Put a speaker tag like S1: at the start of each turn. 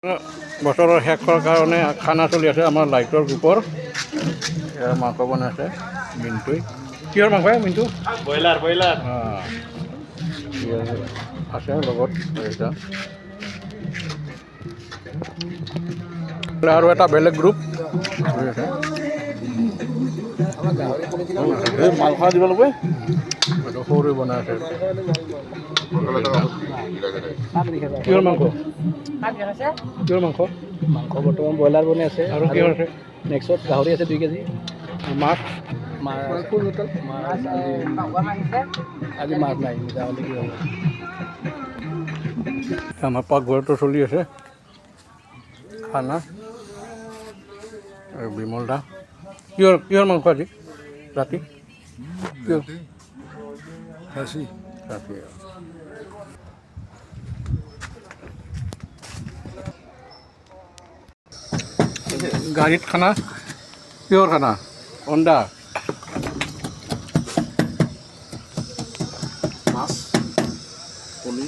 S1: বছৰৰ শেষৰ কাৰণে খানা চলি আছে আমাৰ লাইটৰ গ্ৰুপৰ। মাংস বনাইছে মিণ্টুই। কিহৰ মাংস মিণ্টু?
S2: Broiler broiler.
S1: আছে লগত আৰু এটা বেলেগ গ্ৰুপ
S2: মাংস দিব লাগিব
S1: সৰু বনাই আছে। কিহৰ মাংস? কিহৰ মাংস?
S2: মাংস বৰ্তমান ব্ৰইলাৰ বনাই আছে
S1: আৰু কিহৰ আছে?
S2: নেক্সট গাহৰি আছে 2 কেজি।
S1: মাছ
S2: আজি মাছ নাই তেতিয়াহ'লে কি হ'ব?
S1: আমাৰ পাকঘৰটো চলি আছে খানা। আৰু বিমল দা কিহৰ মাংস আজি ৰাতি? খাচী। গাড়ীত খানা কিহৰ খানা? অণ্ডা
S2: মাছ কণী